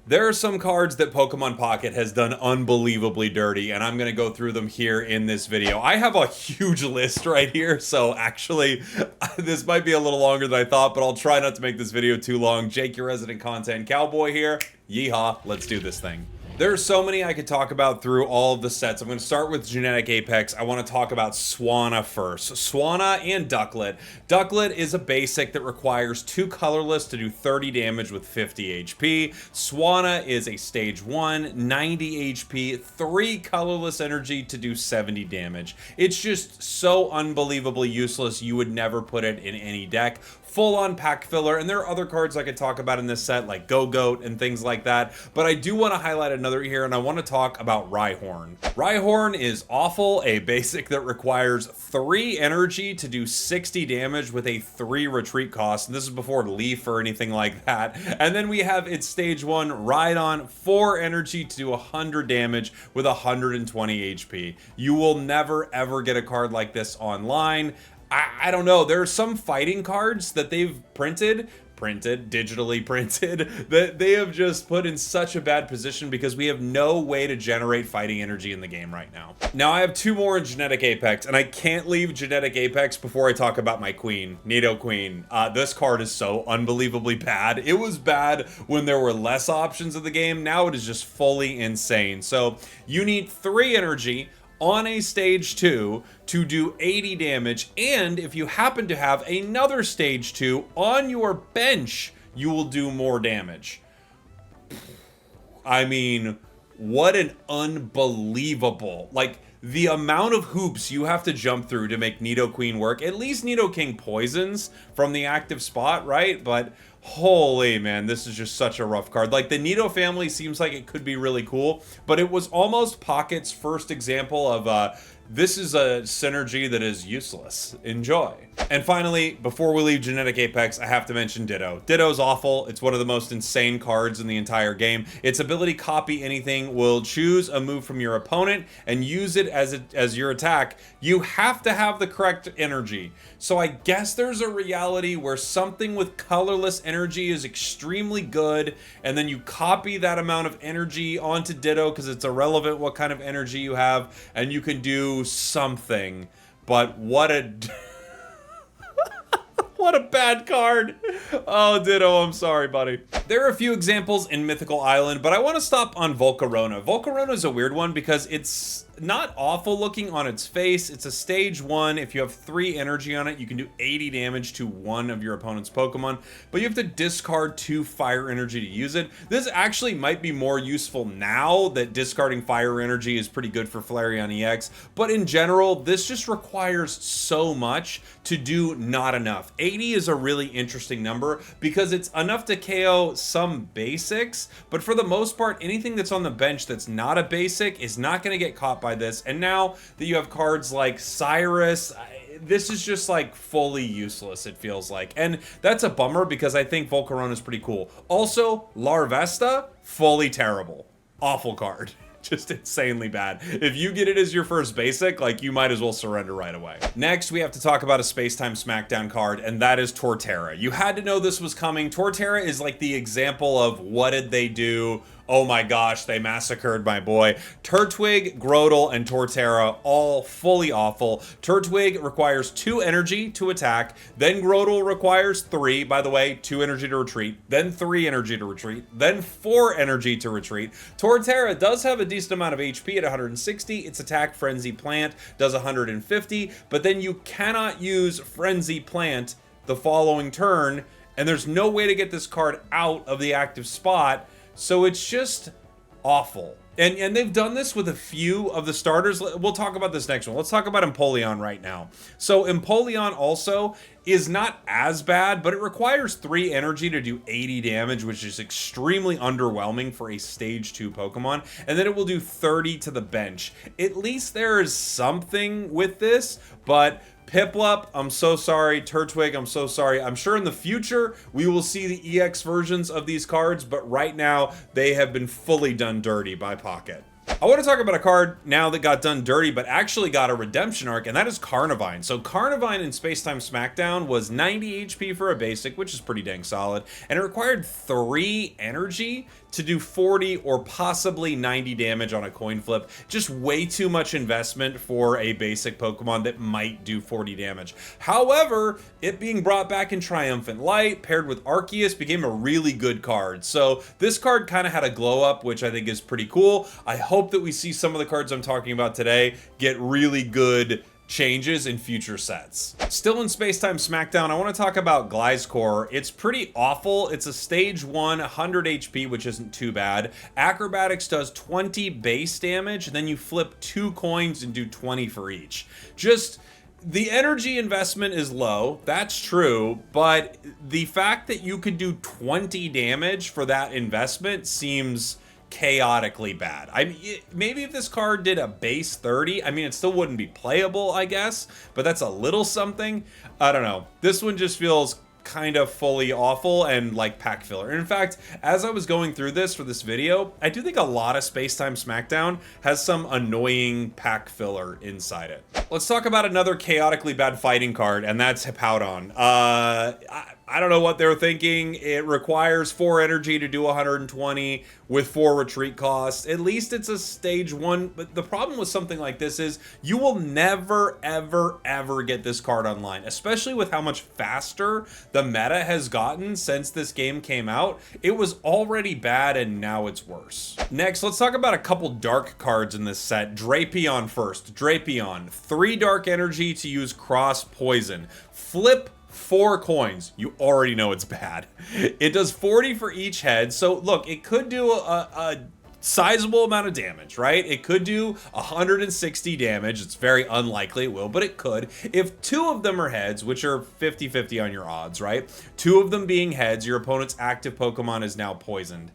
There are some cards that Pokemon Pocket has done unbelievably dirty, and I'm going to go through them here in this video. I have a huge list right here, so actually, this might be a little longer than I thought, but I'll try not to make this video too long. Jake, your resident content cowboy here. Yeehaw, let's do this thing. There are so many I could talk about through all of the sets. I'm going to start with Genetic Apex. I want to talk about Swanna first. Swanna and Ducklet. Ducklet is a basic that requires 2 colorless to do 30 damage with 50 HP. Swanna is a stage 1, 90 HP, 3 colorless energy to do 70 damage. It's just so unbelievably useless, you would never put it in any deck. Full-on pack filler, and there are other cards I could talk about in this set, like Go-Goat and things like that, but I do want to highlight another here, and I want to talk about Rhyhorn. Rhyhorn is awful, a basic that requires 3 energy to do 60 damage with a 3 retreat cost, and this is before Leaf or anything like that. And then we have its stage 1 Rhydon, 4 energy to do 100 damage with 120 HP. You will never ever get a card like this online. I don't know, there are some fighting cards that they've digitally printed, that they have just put in such a bad position because we have no way to generate fighting energy in the game right now. Now I have 2 more in Genetic Apex, and I can't leave Genetic Apex before I talk about my queen, Nidoqueen. This card is so unbelievably bad. It was bad when there were less options in the game. Now it is just fully insane. So you need 3 energy on a stage 2 to do 80 damage, and if you happen to have another stage 2 on your bench, you will do more damage. I mean, what an unbelievable, like, the amount of hoops you have to jump through to make Nidoqueen work. At least Nidoking poisons from the active spot, right? But holy man, this is just such a rough card. Like, the Nido family seems like it could be really cool, but it was almost Pocket's first example of this is a synergy that is useless. Enjoy. And finally, before we leave Genetic Apex, I have to mention Ditto. Ditto's awful. It's one of the most insane cards in the entire game. Its ability Copy Anything will choose a move from your opponent and use it as your attack. You have to have the correct energy. So I guess there's a reality where something with colorless energy is extremely good, and then you copy that amount of energy onto Ditto because it's irrelevant what kind of energy you have, and you can do something. But what a what a bad card. Oh, Ditto, I'm sorry, buddy. There are a few examples in Mythical Island, but I want to stop on Volcarona. Volcarona is a weird one because it's not awful looking on its face. It's a stage 1. If you have 3 energy on it, you can do 80 damage to 1 of your opponent's Pokemon, but you have to discard 2 fire energy to use it. This actually might be more useful now that discarding fire energy is pretty good for Flareon EX, but in general, this just requires so much to do not enough. 80 is a really interesting number because it's enough to KO some basics, but for the most part, anything that's on the bench that's not a basic is not going to get caught by this. And now that you have cards like Cyrus, this is just like fully useless, it feels like. And that's a bummer because I think Volcarona is pretty cool. Also, Larvesta, fully terrible. Awful card. Just insanely bad. If you get it as your first basic, like, you might as well surrender right away. Next, we have to talk about a Spacetime Smackdown card, and that is Torterra. You had to know this was coming. Torterra is like the example of what did they do? Oh my gosh, they massacred my boy. Turtwig, Grotle, and Torterra, all fully awful. Turtwig requires 2 energy to attack, then Grotle requires 3, by the way, 2 energy to retreat, then 3 energy to retreat, then 4 energy to retreat. Torterra does have a decent amount of HP at 160, its attack Frenzy Plant does 150, but then you cannot use Frenzy Plant the following turn, and there's no way to get this card out of the active spot. So it's just awful. And they've done this with a few of the starters. We'll talk about this next one. Let's talk about Empoleon right now. So Empoleon also is not as bad, but it requires 3 energy to do 80 damage, which is extremely underwhelming for a stage 2 Pokemon. And then it will do 30 to the bench. At least there is something with this, but Piplup, I'm so sorry. Turtwig, I'm so sorry. I'm sure in the future we will see the EX versions of these cards, but right now they have been fully done dirty by Pocket. I want to talk about a card now that got done dirty, but actually got a redemption arc, and that is Carnivine. So Carnivine in Spacetime Smackdown was 90 HP for a basic, which is pretty dang solid, and it required 3 energy to do 40 or possibly 90 damage on a coin flip. Just way too much investment for a basic Pokemon that might do 40 damage. However, it being brought back in Triumphant Light paired with Arceus became a really good card. So this card kind of had a glow up, which I think is pretty cool. I hope that we see some of the cards I'm talking about today get really good changes in future sets. Still in Spacetime Smackdown, I want to talk about Gliscor. It's pretty awful. It's a stage 1, 100 HP, which isn't too bad. Acrobatics does 20 base damage, and then you flip 2 coins and do 20 for each. Just the energy investment is low, that's true, but the fact that you could do 20 damage for that investment seems chaotically bad. I mean, maybe if this card did a base 30, I mean, it still wouldn't be playable, I guess, but that's a little something. I don't know. This one just feels kind of fully awful and like pack filler. And in fact, as I was going through this for this video, I do think a lot of Spacetime Smackdown has some annoying pack filler inside it. Let's talk about another chaotically bad fighting card, and that's Hippowdon. I don't know what they were thinking. It requires 4 energy to do 120 with 4 retreat costs. At least it's a stage 1, but the problem with something like this is you will never, ever, ever get this card online, especially with how much faster the meta has gotten since this game came out. It was already bad and now it's worse. Next, let's talk about a couple dark cards in this set. Drapion first. Drapion, 3 dark energy to use cross poison. Flip 4 coins. You already know it's bad. It does 40 for each head. So look, it could do a sizable amount of damage, right? It could do 160 damage. It's very unlikely it will, but it could. If 2 of them are heads, which are 50-50 on your odds, right? 2 of them being heads, your opponent's active Pokemon is now poisoned.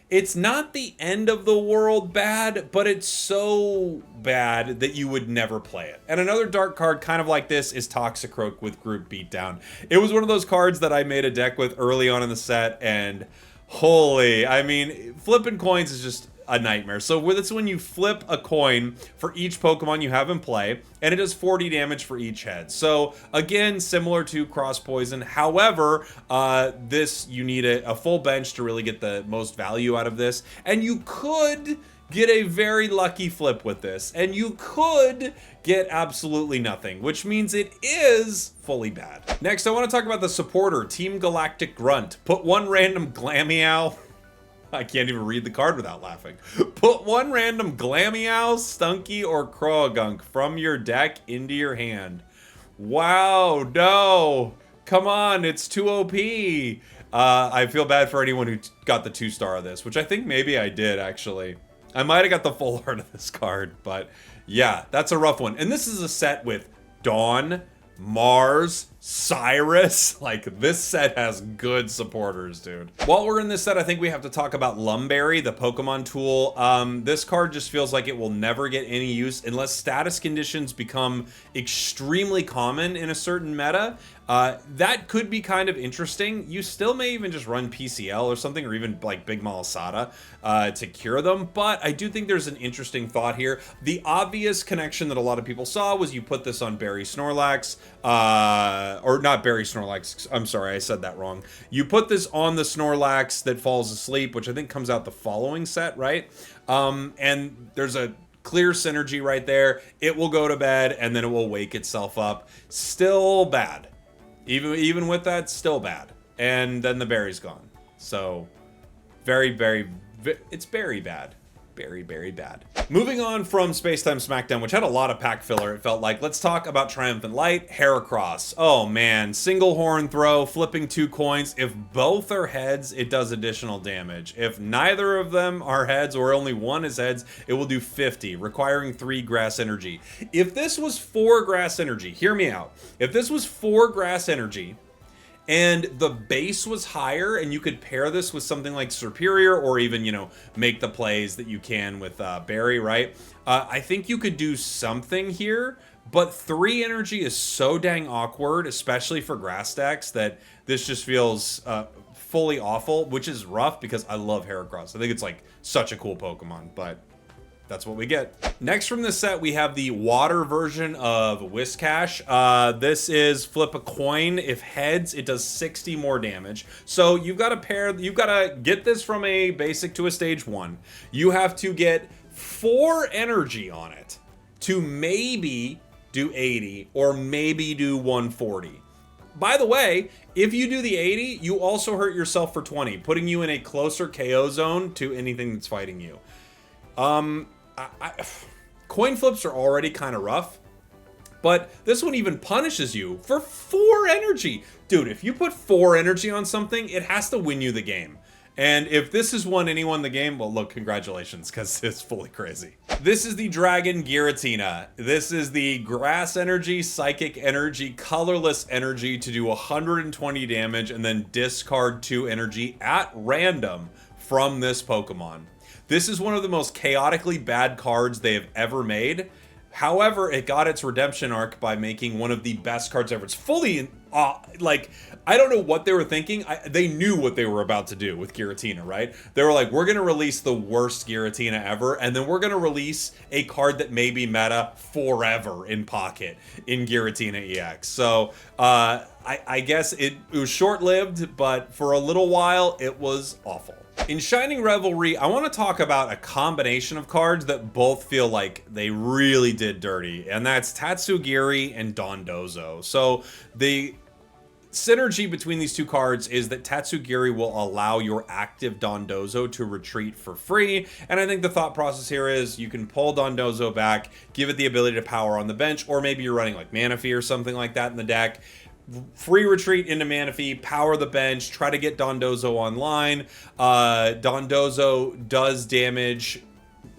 It's not the end of the world bad, but it's so bad that you would never play it. And another dark card kind of like this is Toxicroak with Group Beatdown. It was one of those cards that I made a deck with early on in the set, and holy, I mean, flipping coins is just a nightmare. So that's when you flip a coin for each Pokemon you have in play, and it does 40 damage for each head. So again, similar to Cross Poison. However, this, you need a full bench to really get the most value out of this, and you could get a very lucky flip with this, and you could get absolutely nothing, which means it is fully bad. Next, I want to talk about the supporter, Team Galactic Grunt. Put 1 random Glameow. I can't even read the card without laughing. Put 1 random Glameow, Stunky, or Croagunk from your deck into your hand. Wow, no. Come on, it's too OP. I feel bad for anyone who got the 2-star of this, which I think maybe I did, actually. I might have got the full art of this card, but yeah, that's a rough one. And this is a set with Dawn, Mars, Cyrus. Like, this set has good supporters, dude. While we're in this set, I think we have to talk about Lumberry, the Pokemon tool. This card just feels like it will never get any use unless status conditions become extremely common in a certain meta. That could be kind of interesting. You still may even just run PCL or something, or even like Big Malasada to cure them. But I do think there's an interesting thought here. The obvious connection that a lot of people saw was you put this on Barry Snorlax, or not Barry Snorlax. I'm sorry, I said that wrong. You put this on the Snorlax that falls asleep, which I think comes out the following set, right? And there's a clear synergy right there. It will go to bed and then it will wake itself up. Still bad. Even with that, still bad. And then the berry's gone. So it's very bad. Very bad. Moving on from Spacetime Smackdown, which had a lot of pack filler, it felt like. Let's talk about Triumphant Light, Heracross. Oh man, single horn throw, flipping 2 coins. If both are heads, it does additional damage. If neither of them are heads, or only one is heads, it will do 50, requiring 3 grass energy. If this was 4 grass energy, hear me out. If this was 4 grass energy, and the base was higher, and you could pair this with something like Superior, or even, you know, make the plays that you can with Barry, right? I think you could do something here, but 3 energy is so dang awkward, especially for grass decks, that this just feels fully awful, which is rough because I love Heracross. I think it's like such a cool Pokemon, but that's what we get. Next from this set, we have the water version of Whiscash. This is flip a coin. If heads, it does 60 more damage. So you've got to get this from a basic to a stage 1. You have to get 4 energy on it to maybe do 80 or maybe do 140. By the way, if you do the 80, you also hurt yourself for 20, putting you in a closer KO zone to anything that's fighting you. Coin flips are already kind of rough, but this one even punishes you for 4 energy. Dude, if you put 4 energy on something, it has to win you the game. And if this has won anyone the game, well, look, congratulations, because it's fully crazy. This is the Dragon Giratina. This is the grass energy, psychic energy, colorless energy to do 120 damage and then discard 2 energy at random from this Pokemon. This is one of the most chaotically bad cards they have ever made. However, it got its redemption arc by making one of the best cards ever. It's fully, like, I don't know what they were thinking. They knew what they were about to do with Giratina, right? They were like, we're going to release the worst Giratina ever, and then we're going to release a card that may be meta forever in Pocket in Giratina EX. So, I guess it was short-lived, but for a little while, it was awful. In Shining Revelry, I want to talk about a combination of cards that both feel like they really did dirty, and that's Tatsugiri and Dondozo. So the synergy between these two cards is that Tatsugiri will allow your active Dondozo to retreat for free, and I think the thought process here is you can pull Dondozo back, give it the ability to power on the bench, or maybe you're running like Manaphy or something like that in the deck. Free retreat into Manaphy, power the bench, try to get Dondozo online. Dondozo does damage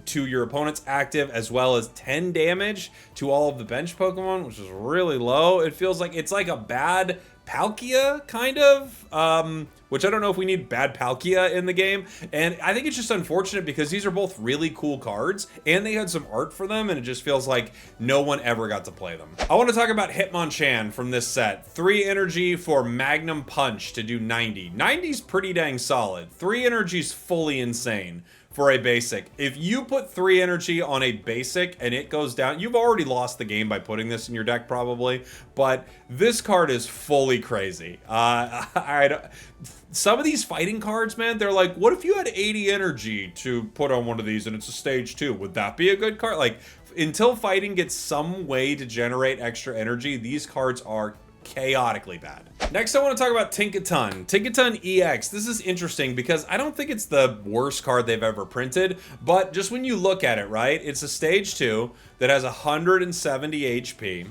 to your opponent's active as well as 10 damage to all of the bench Pokemon, which is really low. It feels like it's like a bad Palkia, kind of, which I don't know if we need bad Palkia in the game. And I think it's just unfortunate because these are both really cool cards and they had some art for them, and it just feels like no one ever got to play them. I want to talk about Hitmonchan from this set. 3 energy for Magnum Punch to do 90. 90's pretty dang solid. 3 energy's fully insane for a basic. If you put 3 energy on a basic and it goes down, you've already lost the game by putting this in your deck probably, but this card is fully crazy. Some of these fighting cards, man, they're like, what if you had 80 energy to put on one of these and it's a stage 2? Would that be a good card? Like, until fighting gets some way to generate extra energy, these cards are chaotically bad. Next, I want to talk about Tinkaton. Tinkaton EX. This is interesting because I don't think it's the worst card they've ever printed, but just when you look at it, right, it's a stage 2 that has 170 HP,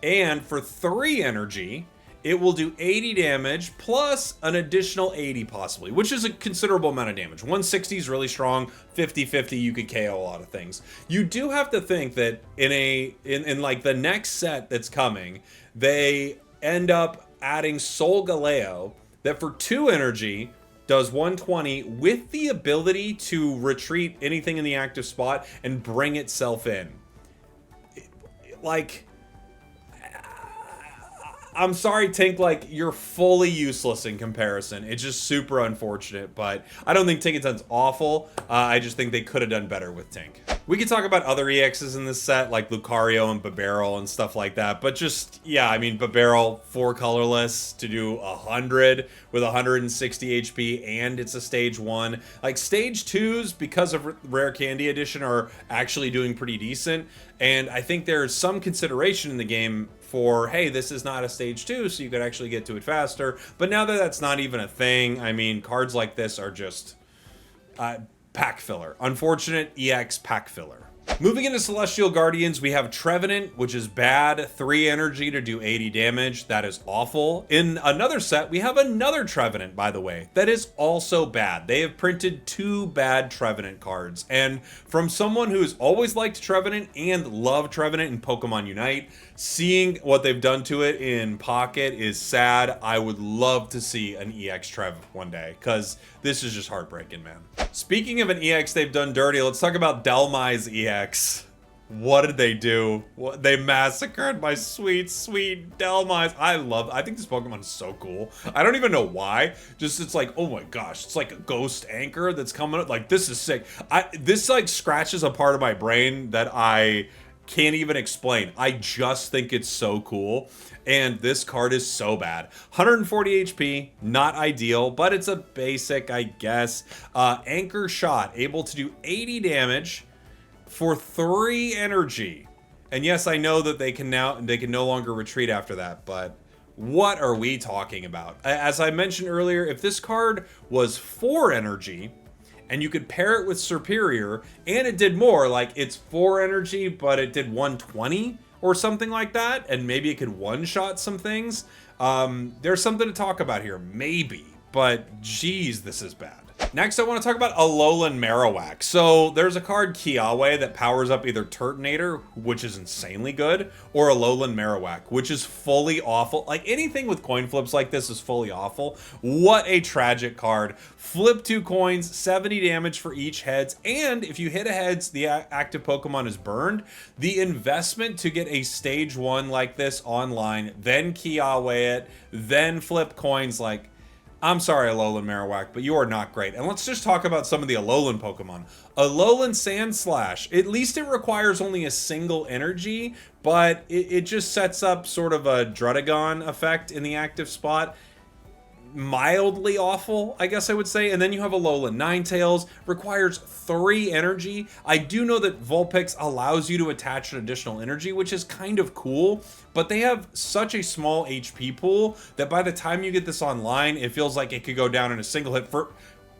and for 3 energy, it will do 80 damage plus an additional 80 possibly, which is a considerable amount of damage. 160 is really strong. 50-50, you could KO a lot of things. You do have to think that in like the next set that's coming, they end up adding Solgaleo that for 2 energy does 120 with the ability to retreat anything in the active spot and bring itself in. Like, I'm sorry, Tink, like, you're fully useless in comparison. It's just super unfortunate, but I don't think Tinkaton's awful. I just think they could have done better with Tink. We could talk about other EXs in this set, like Lucario and Bibarel and stuff like that, but just, yeah, I mean, Bibarel, 4 colorless to do 100 with 160 HP, and it's a stage 1. Like, stage 2s, because of Rare Candy Edition, are actually doing pretty decent, and I think there's some consideration in the game for, hey, this is not a stage 2, so you could actually get to it faster. But now that that's not even a thing, I mean, cards like this are just pack filler. Unfortunate EX pack filler. Moving into Celestial Guardians, we have Trevenant, which is bad. 3 energy to do 80 damage. That is awful. In another set, we have another Trevenant, by the way. That is also bad. They have printed 2 bad Trevenant cards. And from someone who's always liked Trevenant and loved Trevenant in Pokemon Unite, seeing what they've done to it in Pocket is sad. I would love to see an EX Trev one day, because this is just heartbreaking, man. Speaking of an EX they've done dirty, let's talk about Delmai's EX. What did they do? They massacred my sweet, sweet Delmise. I think this Pokemon is so cool. I don't even know why. Just, it's like, oh my gosh, it's like a ghost anchor that's coming up. Like, this is sick. This like scratches a part of my brain that I can't even explain. I just think it's so cool. And this card is so bad. 140 HP, not ideal, but it's a basic, I guess. Anchor Shot, able to do 80 damage for 3 energy. And yes, I know that they can no longer retreat after that, but what are we talking about? As I mentioned earlier, if this card was 4 energy and you could pair it with Superior and it did more, like it's 4 energy but it did 120 or something like that, and maybe it could one-shot some things, there's something to talk about here, maybe, but geez, this is bad. Next, I want to talk about Alolan Marowak. So there's a card, Kiawe, that powers up either Turtonator, which is insanely good, or Alolan Marowak, which is fully awful. Like, anything with coin flips like this is fully awful. What a tragic card. Flip 2 coins, 70 damage for each heads, and if you hit a heads, the active Pokemon is burned. The investment to get a stage 1 like this online, then Kiawe it, then flip coins, like, I'm sorry, Alolan Marowak, but you are not great. And let's just talk about some of the Alolan Pokemon. Alolan Sandslash, at least it requires only a single energy, but it just sets up sort of a Druddigon effect in the active spot. Mildly awful, I guess I would say. And then you have Alolan Ninetales, requires 3 energy. I do know that Vulpix allows you to attach an additional energy, which is kind of cool, but they have such a small HP pool that by the time you get this online, it feels like it could go down in a single hit for...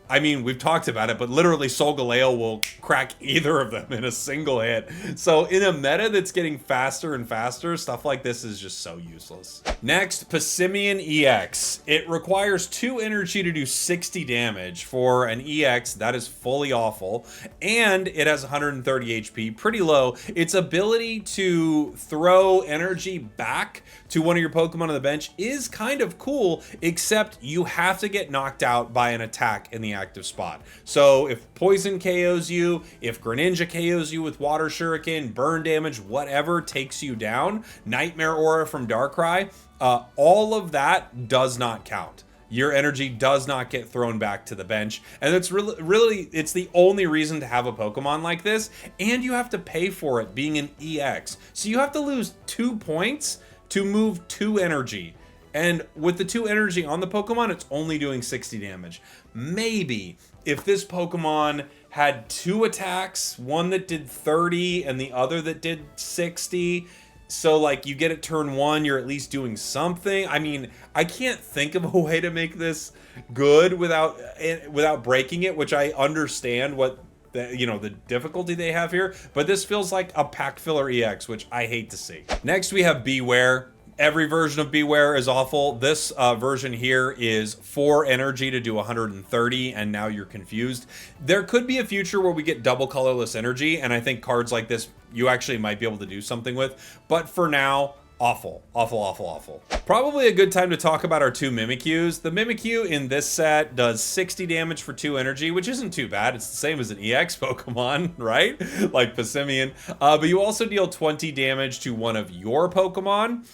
I mean, we've talked about it, but literally Solgaleo will crack either of them in a single hit. So in a meta that's getting faster and faster, stuff like this is just so useless. Next, Passimian EX. It requires 2 energy to do 60 damage for an EX. That is fully awful. And it has 130 HP, pretty low. Its ability to throw energy back to one of your Pokemon on the bench is kind of cool, except you have to get knocked out by an attack in the active spot. So if Poison KOs you, if Greninja KOs you with Water Shuriken, burn damage, whatever takes you down, Nightmare Aura from Darkrai, all of that does not count. Your energy does not get thrown back to the bench, and it's really it's the only reason to have a Pokemon like this, and you have to pay for it being an EX. So you have to lose 2 points to move 2 energy. And with the 2 energy on the Pokemon, it's only doing 60 damage. Maybe if this Pokemon had 2 attacks, one that did 30 and the other that did 60, so like you get it turn 1, you're at least doing something. I mean, I can't think of a way to make this good without breaking it, which I understand what the difficulty they have here, but this feels like a pack filler EX, which I hate to see. Next, we have Beware. Every version of Beware is awful. This version here is 4 energy to do 130, and now you're confused. There could be a future where we get double colorless energy, and I think cards like this you actually might be able to do something with. But for now, awful, awful, awful, awful. Probably a good time to talk about our 2 Mimikyus. The Mimikyu in this set does 60 damage for 2 energy, which isn't too bad. It's the same as an EX Pokemon, right? Like Passimian. But you also deal 20 damage to one of your Pokemon.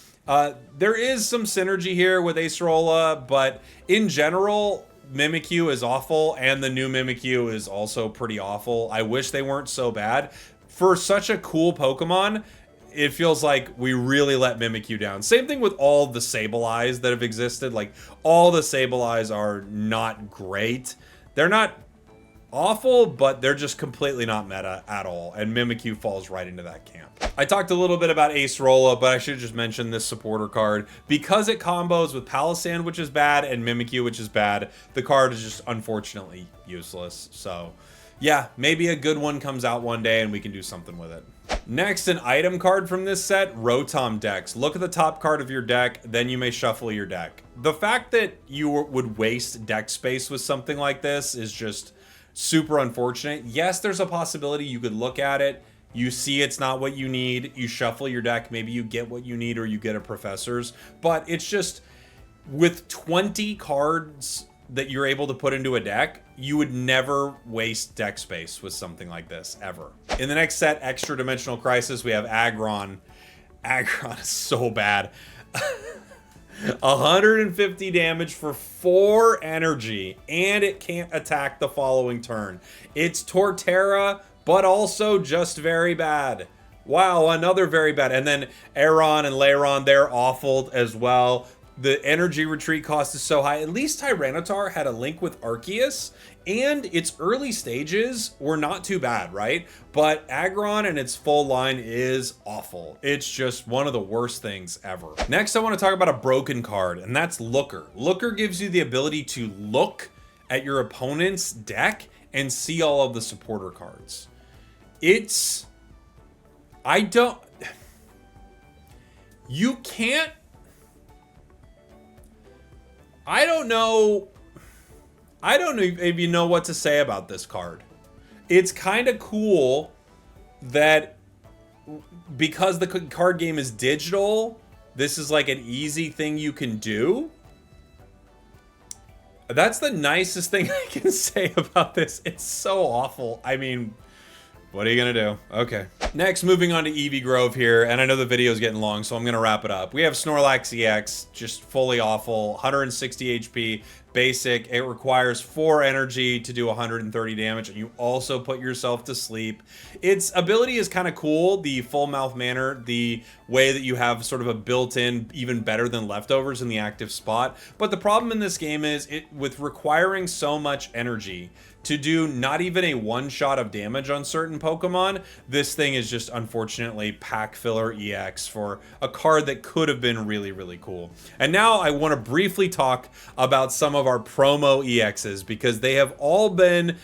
There is some synergy here with Acerola, but in general, Mimikyu is awful, and the new Mimikyu is also pretty awful. I wish they weren't so bad. For such a cool Pokemon, it feels like we really let Mimikyu down. Same thing with all the Sableyes that have existed. Like, all the Sableyes are not great. They're not awful, but they're just completely not meta at all, and Mimikyu falls right into that camp. I talked a little bit about Acerola, but I should just mention this supporter card. Because it combos with Palossand, which is bad, and Mimikyu, which is bad, the card is just unfortunately useless. So yeah, maybe a good one comes out one day and we can do something with it. Next, an item card from this set, Rotom Dex. Look at the top card of your deck, then you may shuffle your deck. The fact that you would waste deck space with something like this is just super unfortunate. Yes, there's a possibility you could look at it, you see it's not what you need, you shuffle your deck, maybe you get what you need or you get a Professor's, but it's just with 20 cards that you're able to put into a deck, you would never waste deck space with something like this, ever. In the next set, Extra Dimensional Crisis, we have Aggron. Aggron is so bad. 150 damage for 4 energy, and it can't attack the following turn. It's Torterra, but also just very bad. Wow, another very bad. And then Aeron and Lairon, they're awful as well. The energy retreat cost is so high. At least Tyranitar had a link with Arceus, and its early stages were not too bad, right? But Aggron and its full line is awful. It's just one of the worst things ever. Next, I want to talk about a broken card, and that's Looker. Looker gives you the ability to look at your opponent's deck and see all of the supporter cards. It's... You can't... I don't know if you know what to say about this card. It's kind of cool that because the card game is digital, this is like an easy thing you can do. That's the nicest thing I can say about this. It's so awful. I mean, what are you gonna do? Okay. Next, moving on to Eevee Grove here, and I know the video is getting long, so I'm gonna wrap it up. We have Snorlax EX, just fully awful, 160 HP, basic. It requires 4 energy to do 130 damage, and you also put yourself to sleep. Its ability is kind of cool, the full mouth manner, the way that you have sort of a built-in, even better than leftovers in the active spot. But the problem in this game is, with requiring so much energy to do not even a one-shot of damage on certain Pokemon, this thing is just unfortunately pack filler EX for a card that could have been really, really cool. And now I want to briefly talk about some of our promo EXs, because they have all been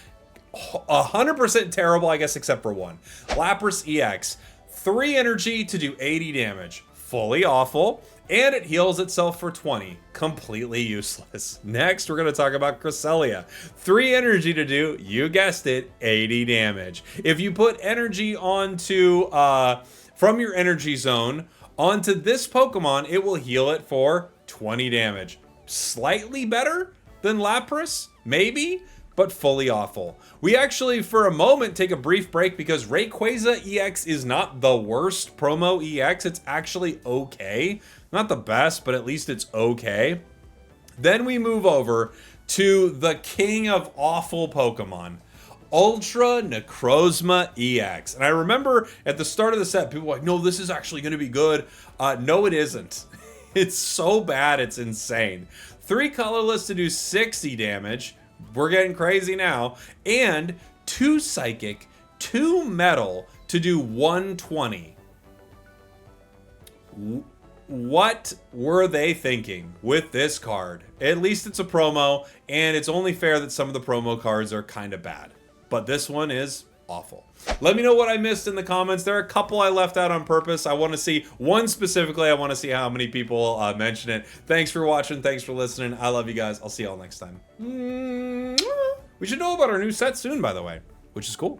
100% terrible, I guess, except for one. Lapras EX, 3 energy to do 80 damage. Fully awful. And it heals itself for 20. Completely useless. Next, we're going to talk about Cresselia. 3 energy to do, you guessed it, 80 damage. If you put energy onto, from your energy zone onto this Pokemon, it will heal it for 20 damage. Slightly better than Lapras, maybe, but fully awful. We actually, for a moment, take a brief break because Rayquaza EX is not the worst promo EX. It's actually okay. Not the best, but at least it's okay. Then we move over to the king of awful Pokemon, Ultra Necrozma EX. And I remember at the start of the set, people were like, no, this is actually going to be good. No, it isn't. It's so bad, it's insane. 3 colorless to do 60 damage. We're getting crazy now. And 2 psychic, 2 metal to do 120. What were they thinking with this card? At least it's a promo, and it's only fair that some of the promo cards are kind of bad. But this one is awful. Let me know what I missed in the comments. There are a couple I left out on purpose. I want to see one specifically. I want to see how many people mention it. Thanks for watching. Thanks for listening. I love you guys. I'll see y'all next time. We should know about our new set soon, by the way, which is cool.